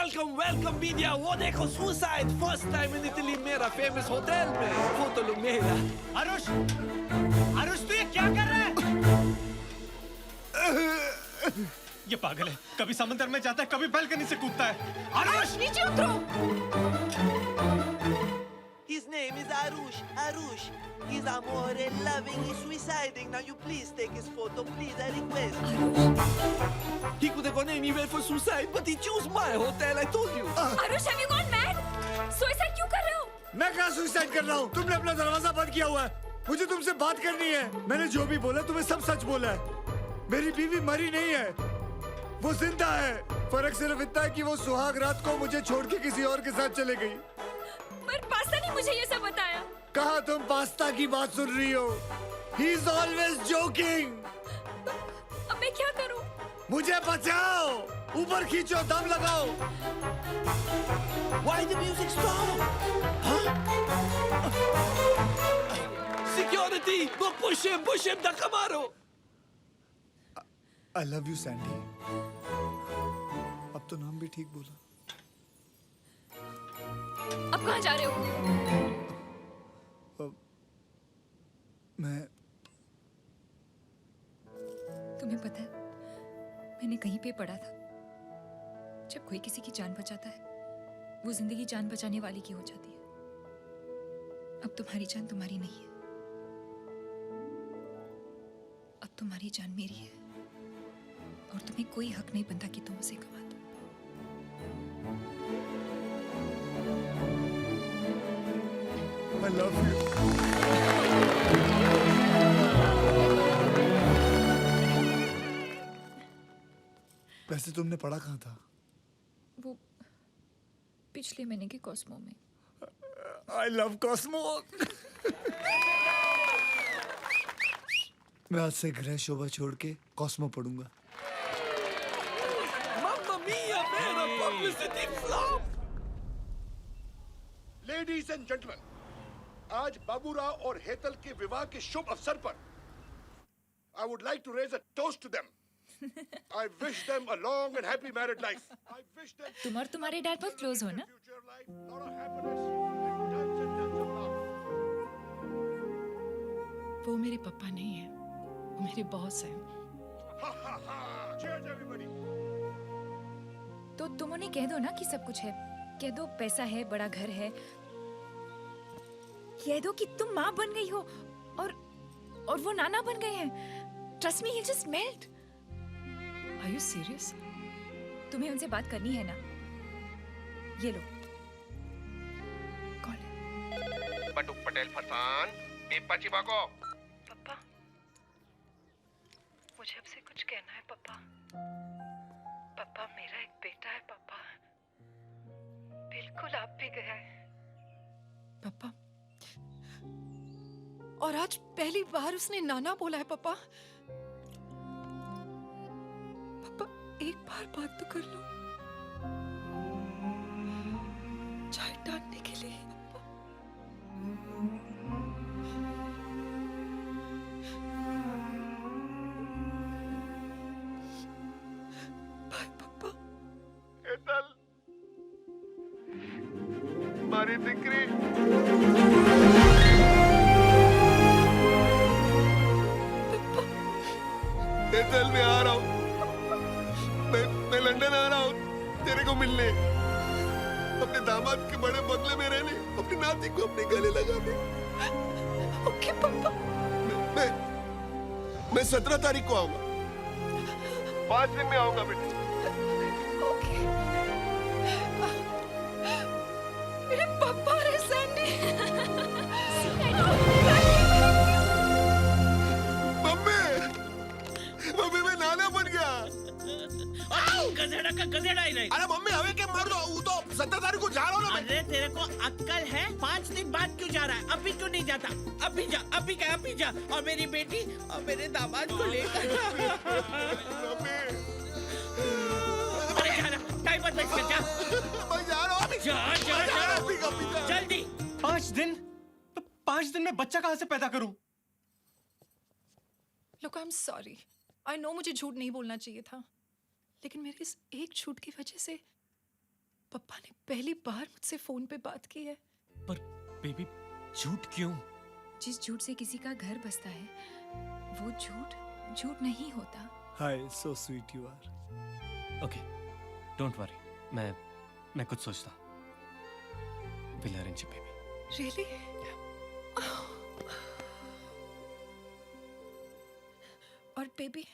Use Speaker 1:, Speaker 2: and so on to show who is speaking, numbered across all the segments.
Speaker 1: Welcome welcome media. वो देखो suicide first time in Italy मेरा फेमस होटल में फोटो लो मेरा।
Speaker 2: आरुष, आरुष तू ये क्या कर रहा है? ये पागल है, कभी समंदर में जाता है, कभी बालकनी से कूदता है। आरुष
Speaker 3: नीचे उतरो।
Speaker 1: His name is Arush. Arush. He's amore loving. He's suiciding. Now you please take his photo, please. I request. He could have gone anywhere for suicide, but he chose my hotel. I told you.
Speaker 3: Arush, have you gone mad? Suicide क्यों कर रहे हो?
Speaker 4: मैं कहाँ suicide कर रहा हूँ? तुमने अपना दरवाजा बंद किया हुआ है। मुझे तुमसे बात करनी है। मैंने जो भी बोला तुम्हें सब सच बोला है। मेरी बीवी मरी नहीं है, वो जिंदा है। फर्क सिर्फ इतना है कि वो सुहाग रात को मुझे छोड़ के किसी और के साथ चले गई।
Speaker 3: पर पास्ता ने मुझे ये सब बताया।
Speaker 4: कहाँ तुम पास्ता की बात सुन रही हो? He is always joking.
Speaker 3: अब मैं क्या करूं?
Speaker 4: मुझे बचाओ, ऊपर खींचो, दम लगाओ।
Speaker 1: Why the music stop? Huh? Security! Go push him, धक्का मारो।
Speaker 4: I love you, Sandy. अब तो नाम भी ठीक बोला।
Speaker 3: अब कहाँ जा रहे हो?
Speaker 4: मैं
Speaker 3: तुम्हें पता है, मैंने कहीं पे पढ़ा था, जब कोई किसी की जान बचाता है, वो जिंदगी जान बचाने वाली की हो जाती है। अब तुम्हारी जान तुम्हारी नहीं है, अब तुम्हारी जान मेरी है, और तुम्हें कोई हक नहीं बनता कि तुम उसे गवा दो।
Speaker 4: I love you. वैसे तुमने पढ़ा कहाँ था?
Speaker 3: वो पिछले महीने के कॉस्मो में।
Speaker 4: I love Cosmo. मैं आज से गृह शोभा छोड़ के कॉस्मो पढ़ूंगा।
Speaker 1: Mamma mia, man, a publicity flop.
Speaker 5: Ladies and gentlemen, आज बाबूराव और हेतल के विवाह के शुभ अवसर पर I would like to raise a toast to them. I wish them a long and happy married life. I wish them
Speaker 3: तुम और तुम्हारे डैड बहुत क्लोज हो ना?
Speaker 5: future life, lot of happiness and tons of love.
Speaker 6: वो मेरे पापा नहीं है, वो मेरे बॉस हैं।
Speaker 5: Ha ha ha! Cheers everybody.
Speaker 3: तो तुम उन्हें कह दो ना कि सब कुछ है, कह दो पैसा है, बड़ा घर है, कह दो कि तुम माँ बन गई हो और वो नाना बन गए हैं। Trust me, he'll just melt.
Speaker 6: Are you serious?
Speaker 3: तुम्हें उनसे बात करनी है ना? ये लो। कॉल है।
Speaker 7: बटुक पटेल फरसान, पेप्पा चिबाको।
Speaker 6: पापा, मुझे आपसे कुछ कहना है पापा। पापा, मेरा एक बेटा है पापा, बिल्कुल आप भी गया है पापा। और आज पहली बार उसने नाना बोला है पापा। पापा, एक बार बात तो कर लो, चाहे डांटने के लिए पापा। बाय पापा।
Speaker 7: हेतल, मारी दिकरी। हेतल, मैं आ रहा हूँ। मैं लंदन आ रहा हूँ तेरे को मिलने, अपने दामाद के बड़े बंगले में रहने, अपनी नाती को अपने गले लगाने।
Speaker 6: ओके पापा।
Speaker 7: मैं 17 तारीख को आऊंगा, 5 दिन में आऊंगा बेटे।
Speaker 6: ओके। मेरे पापा रे सैंडी।
Speaker 7: मम्मी मैं नाना बन गया।
Speaker 8: गधेड़ा का गधेड़ा ही नहीं।
Speaker 7: अरे मम्मी हमें क्या मार दो, वो तो 17 तारीख को जा रहा हूँ ना मैं।
Speaker 8: अरे तेरे को अक्कल है? 5 दिन बाद क्यों जा रहा है? अभी क्यों नहीं जाता? अभी जा, अभी जा और मेरी बेटी और मेरे दामाद को लेकर। अरे जाना, टाइम मत वेस्ट कर, जा।
Speaker 7: मैं जा रहा हूँ अभी।
Speaker 8: जा जल्दी।
Speaker 2: 5 दिन? तो 5 दिन में बच्चा कहाँ से पैदा करूं?
Speaker 6: Look, I'm sorry. I know मुझे झूठ नहीं बोलना चाहिए था, लेकिन मेरे इस एक झूठ की वजह से
Speaker 3: पापा ने पहली बार मुझसे फोन पे बात की है।
Speaker 2: पर बेबी झूठ क्यों?
Speaker 3: जिस झूठ से किसी का घर बसता है वो झूठ झूठ नहीं होता।
Speaker 4: Hi, so sweet you are.
Speaker 2: Okay, don't worry, मैं कुछ सोचता हूँ। Will arrange baby.
Speaker 3: रियली? और बेबी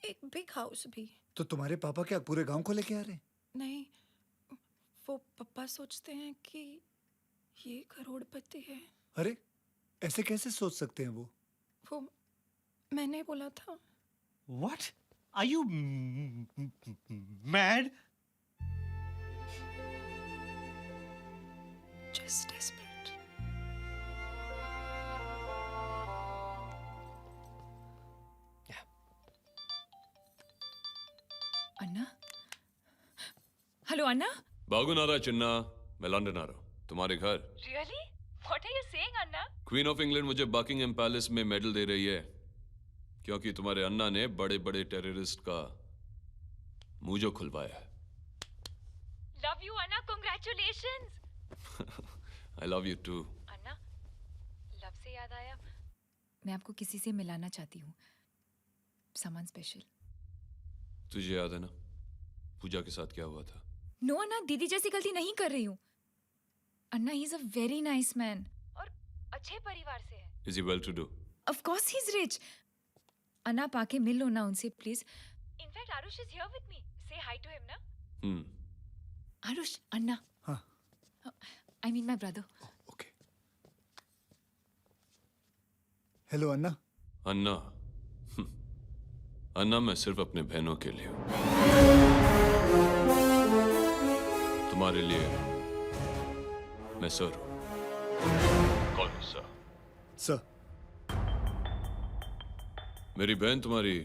Speaker 3: एक बिग हाउस भी।
Speaker 4: तो तुम्हारे पापा क्या पूरे गांव को लेके आ रहे हैं?
Speaker 3: नहीं, वो पापा सोचते हैं कि ये करोड़पति है।
Speaker 4: अरे ऐसे कैसे सोच सकते हैं
Speaker 3: वो मैंने बोला था।
Speaker 2: What? Are you mad?
Speaker 3: Just desperate.
Speaker 2: Yeah.
Speaker 3: Anna? Hello अन्ना?
Speaker 9: बागुनारा चिन्ना, मैं लंदन आ रहा हूँ तुम्हारे घर।
Speaker 3: Really? What are you saying, Anna?
Speaker 9: Queen of England मुझे बकिंगहैम पैलेस में मेडल दे रही है क्योंकि तुम्हारे अन्ना ने बड़े बड़े टेररिस्ट का मुंह जो खुलवाया है।
Speaker 3: Love you, Anna. Congratulations.
Speaker 9: I love you too.
Speaker 3: Anna, love से याद आया, मैं आपको किसी से मिलाना चाहती हूँ, सामान स्पेशल।
Speaker 9: तुझे याद है ना पूजा के साथ क्या हुआ था?
Speaker 3: नो अन्ना, दीदी जैसी गलती नहीं कर रही हूँ। Anna, he is a very nice man और अच्छे परिवार से है।
Speaker 9: Is he well to do?
Speaker 3: Of course he is rich. अन्ना, पाके मिल लो ना उनसे please. In fact Aarush is here with me, से हाय टू हिम ना। आरुष, अन्ना।
Speaker 4: हाँ।
Speaker 3: I mean my brother.
Speaker 4: Okay. Hello Anna.
Speaker 9: Anna Anna मैं सिर्फ अपने बहनों के लिए हूं। तुम्हारे लिए मैं सर हूं। कॉल मी सर।
Speaker 4: सर।
Speaker 9: मेरी बहन तुम्हारी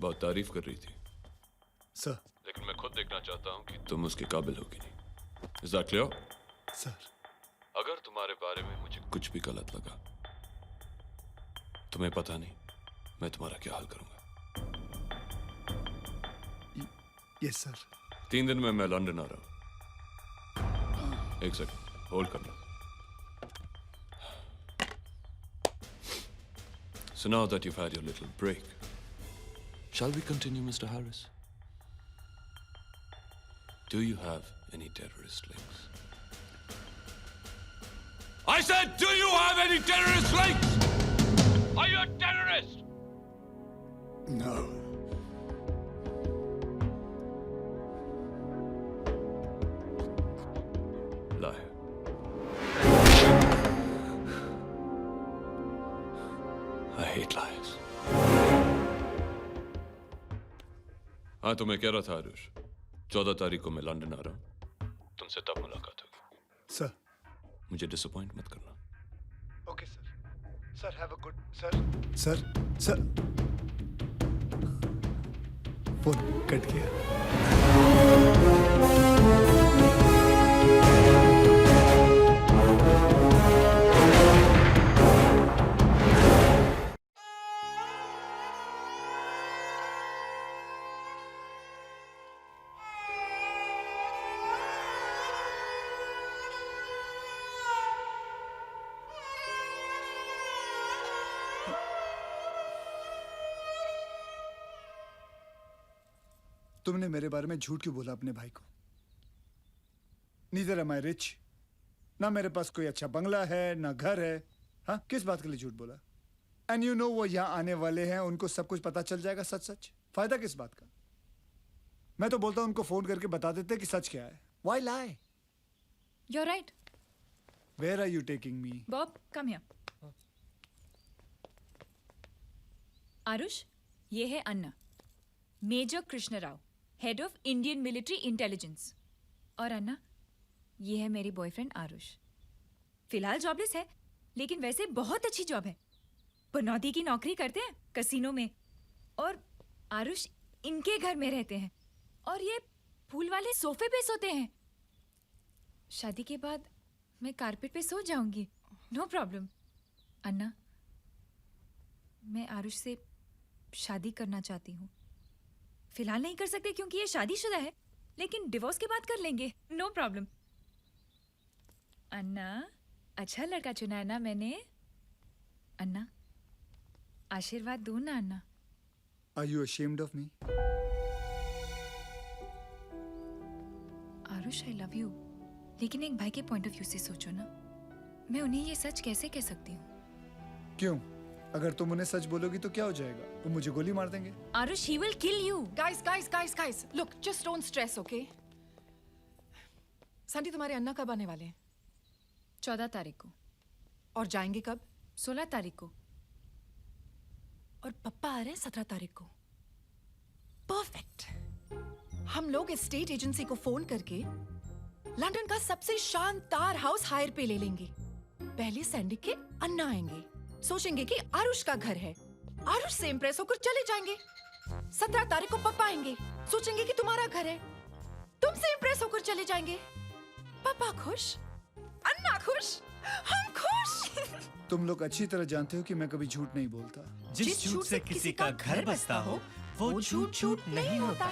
Speaker 9: बहुत तारीफ कर रही थी
Speaker 4: सर।
Speaker 9: लेकिन मैं खुद देखना चाहता हूं कि तुम उसके काबिल होगी नहीं। Is that clear?
Speaker 4: सर।
Speaker 9: अगर तुम्हारे बारे में मुझे कुछ भी गलत लगा, तुम्हें पता नहीं मैं तुम्हारा क्या हाल करूंगा।
Speaker 4: Yes sir.
Speaker 9: 3 दिन में मैं लंदन आ रहा हूं। एक सेकंड होल्ड करना। So now that you've had your little break, shall we continue, Mr. Harris? Do you have any terrorist links? I said, do you have any terrorist links? Are you a terrorist?
Speaker 4: No.
Speaker 9: Liar. I hate liars. हाँ तो मैं कह रहा था आरुष, 14 तारीख को मैं London आ रहा हूँ, तुमसे तब मुलाकात होगी।
Speaker 4: सर।
Speaker 9: मुझे डिसअपॉइंट मत करना।
Speaker 4: Okay sir. Sir have a good sir. Sir phone cut किया। तुमने मेरे बारे में झूठ क्यों बोला अपने भाई को? नीदर एम आई रिच, ना मेरे पास कोई अच्छा बंगला है ना घर है। हाँ, किस बात के लिए झूठ बोला? एंड यू नो वो यहाँ आने वाले हैं, उनको सब कुछ पता चल जाएगा सच सच। फायदा किस बात का? मैं तो बोलता हूँ उनको फोन करके बता देते कि सच क्या है। Why lie?
Speaker 3: You're right.
Speaker 4: Where are you taking me?
Speaker 3: Bob, come here. Aarush, ये है Anna, major Krishna Rao, head of Indian military intelligence. और अन्ना, ये है मेरी बॉयफ्रेंड आरुष। फिलहाल जॉबलेस है, लेकिन वैसे बहुत अच्छी जॉब है। बनौदी की नौकरी करते हैं कसिनो में, और आरुष इनके घर में रहते हैं, और ये फूल वाले सोफे पे सोते हैं। शादी के बाद मैं कारपेट पे सो जाऊंगी, नो प्रॉब्लम। अन्ना, मैं आरुष से शादी करना चाहती हूँ। फिलहाल नहीं कर सकते क्योंकि ये शादीशुदा है, लेकिन डिवोर्स के बाद कर लेंगे, नो प्रॉब्लम। अन्ना, अच्छा लड़का चुना है ना मैंने। अन्ना, आशीर्वाद दो ना अन्ना।
Speaker 4: Are you ashamed of me?
Speaker 3: Aarush, I love you, लेकिन एक भाई के पॉइंट ऑफ व्यू से सोचो ना, मैं उन्हें ये सच कैसे कह सकती हूँ?
Speaker 4: क्यों? अगर तुम उन्हें सच बोलोगी तो क्या हो जाएगा? वो मुझे गोली मार देंगे।
Speaker 3: Aarush, he will kill you.
Speaker 6: Guys, look, just don't stress, okay? Sandy, तुम्हारे अन्ना कब आने वाले हैं?
Speaker 3: 14 तारीख को।
Speaker 6: और जाएंगे कब?
Speaker 3: 16 तारीख को।
Speaker 6: और पप्पा आ रहे हैं 17 तारीख को। परफेक्ट। हम लोग स्टेट एजेंसी को फोन करके लंदन का सबसे शानदार हाउस हायर पे ले लेंगे। पहले सैंडी के अन्ना आएंगे, सोचेंगे कि आरुष का घर है, आरुष से इंप्रेस होकर चले जाएंगे। 17 तारीख को पप्पा आएंगे, सोचेंगे कि तुम्हारा घर है, तुमसे इंप्रेस होकर चले जाएंगे। पापा खुश, अन्ना खुश, हम खुश।
Speaker 4: तुम लोग अच्छी तरह जानते हो कि मैं कभी झूठ नहीं बोलता।
Speaker 2: जिस झूठ से किसी का घर बसता हो, वो झूठ नहीं होता।